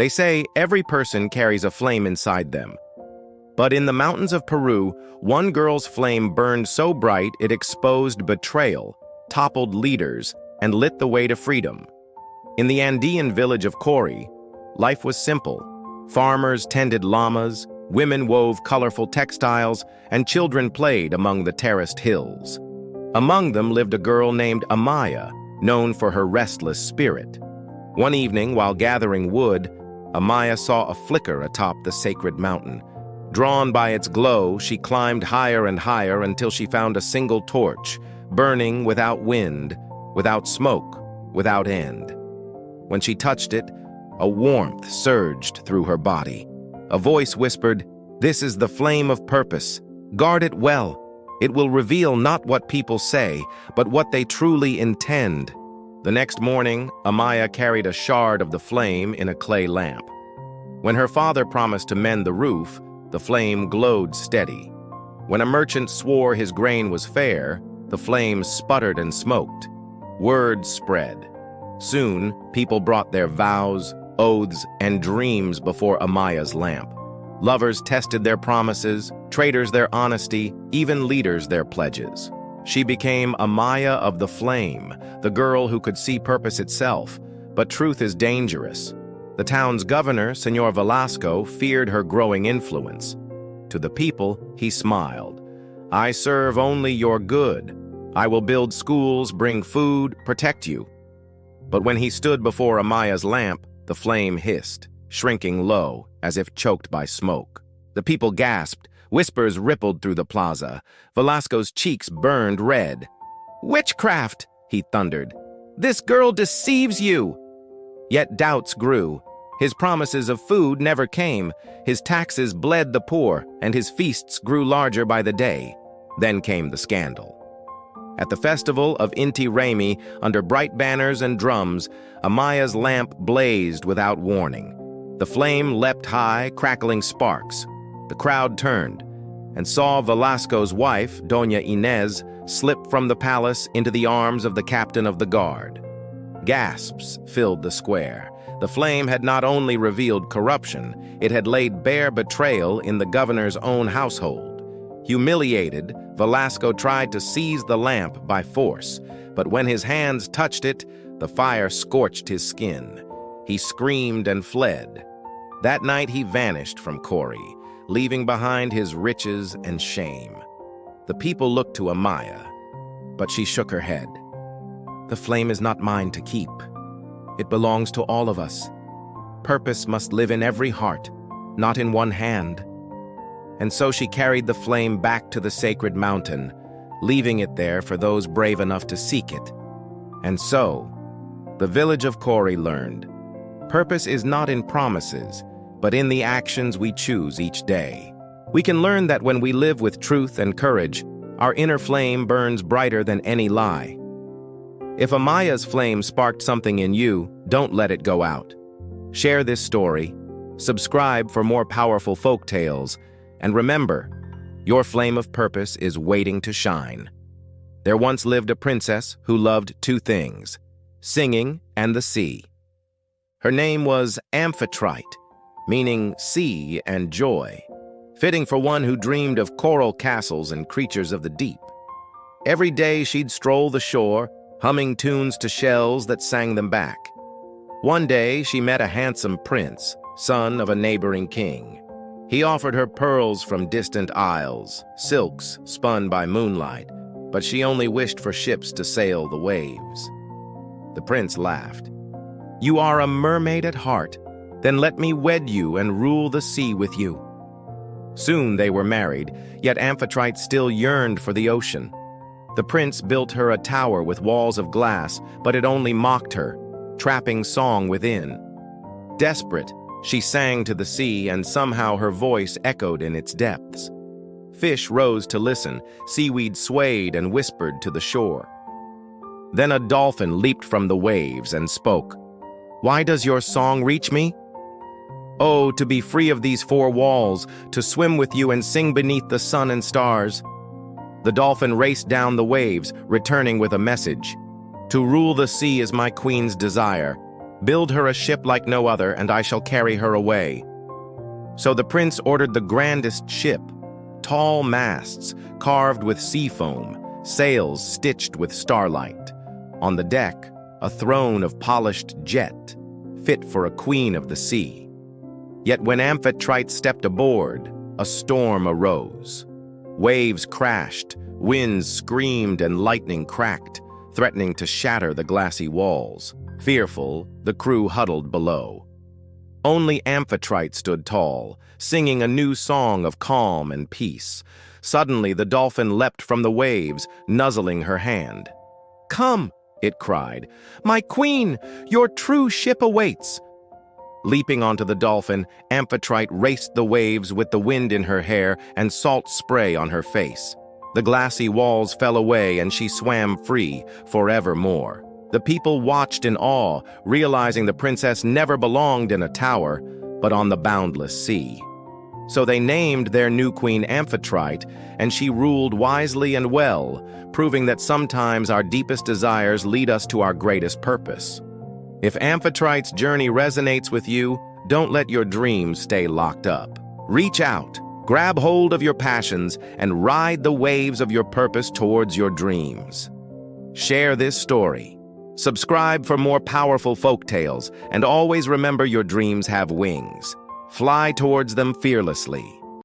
They say every person carries a flame inside them. But in the mountains of Peru, one girl's flame burned so bright it exposed betrayal, toppled leaders, and lit the way to freedom. In the Andean village of Cori, life was simple. Farmers tended llamas, women wove colorful textiles, and children played among the terraced hills. Among them lived a girl named Amaya, known for her restless spirit. One evening, while gathering wood, Amaya saw a flicker atop the sacred mountain. Drawn by its glow, she climbed higher and higher until she found a single torch, burning without wind, without smoke, without end. When she touched it, a warmth surged through her body. A voice whispered, "This is the flame of purpose. Guard it well. It will reveal not what people say, but what they truly intend." The next morning, Amaya carried a shard of the flame in a clay lamp. When her father promised to mend the roof, the flame glowed steady. When a merchant swore his grain was fair, the flame sputtered and smoked. Word spread. Soon, people brought their vows, oaths, and dreams before Amaya's lamp. Lovers tested their promises, traitors their honesty, even leaders their pledges. She became Amaya of the flame, the girl who could see purpose itself. But truth is dangerous. The town's governor, Senor Velasco, feared her growing influence. To the people, he smiled. "I serve only your good. I will build schools, bring food, protect you." But when he stood before Amaya's lamp, the flame hissed, shrinking low, as if choked by smoke. The people gasped. Whispers rippled through the plaza. Velasco's cheeks burned red. "Witchcraft!" he thundered. "This girl deceives you!" Yet doubts grew. His promises of food never came. His taxes bled the poor, and his feasts grew larger by the day. Then came the scandal. At the festival of Inti Raymi, under bright banners and drums, Amaya's lamp blazed without warning. The flame leapt high, crackling sparks. The crowd turned and saw Velasco's wife, Doña Inez, slip from the palace into the arms of the captain of the guard. Gasps filled the square. The flame had not only revealed corruption, it had laid bare betrayal in the governor's own household. Humiliated, Velasco tried to seize the lamp by force, but when his hands touched it, the fire scorched his skin. He screamed and fled. That night he vanished from Cori, leaving behind his riches and shame. The people looked to Amaya, but she shook her head. "The flame is not mine to keep. It belongs to all of us. Purpose must live in every heart, not in one hand." And so she carried the flame back to the sacred mountain, leaving it there for those brave enough to seek it. And so, the village of Cori learned, purpose is not in promises, but in the actions we choose each day. We can learn that when we live with truth and courage, our inner flame burns brighter than any lie. If Amaya's flame sparked something in you, don't let it go out. Share this story, subscribe for more powerful folk tales, and remember, your flame of purpose is waiting to shine. There once lived a princess who loved two things, singing and the sea. Her name was Amphitrite, meaning sea and joy, fitting for one who dreamed of coral castles and creatures of the deep. Every day she'd stroll the shore, humming tunes to shells that sang them back. One day she met a handsome prince, son of a neighboring king. He offered her pearls from distant isles, silks spun by moonlight, but she only wished for ships to sail the waves. The prince laughed. "You are a mermaid at heart. Then let me wed you and rule the sea with you." Soon they were married, yet Amphitrite still yearned for the ocean. The prince built her a tower with walls of glass, but it only mocked her, trapping song within. Desperate, she sang to the sea, and somehow her voice echoed in its depths. Fish rose to listen, seaweed swayed and whispered to the shore. Then a dolphin leaped from the waves and spoke. "Why does your song reach me? Oh, to be free of these four walls, to swim with you and sing beneath the sun and stars." The dolphin raced down the waves, returning with a message. "To rule the sea is my queen's desire. Build her a ship like no other, and I shall carry her away." So the prince ordered the grandest ship, tall masts carved with sea foam, sails stitched with starlight. On the deck, a throne of polished jet, fit for a queen of the sea. Yet when Amphitrite stepped aboard, a storm arose. Waves crashed, winds screamed, and lightning cracked, threatening to shatter the glassy walls. Fearful, the crew huddled below. Only Amphitrite stood tall, singing a new song of calm and peace. Suddenly, the dolphin leapt from the waves, nuzzling her hand. "Come," it cried, "my queen, your true ship awaits." Leaping onto the dolphin, Amphitrite raced the waves with the wind in her hair and salt spray on her face. The glassy walls fell away and she swam free forevermore. The people watched in awe, realizing the princess never belonged in a tower, but on the boundless sea. So they named their new queen Amphitrite, and she ruled wisely and well, proving that sometimes our deepest desires lead us to our greatest purpose. If Amphitrite's journey resonates with you, don't let your dreams stay locked up. Reach out, grab hold of your passions, and ride the waves of your purpose towards your dreams. Share this story. Subscribe for more powerful folktales, and always remember your dreams have wings. Fly towards them fearlessly.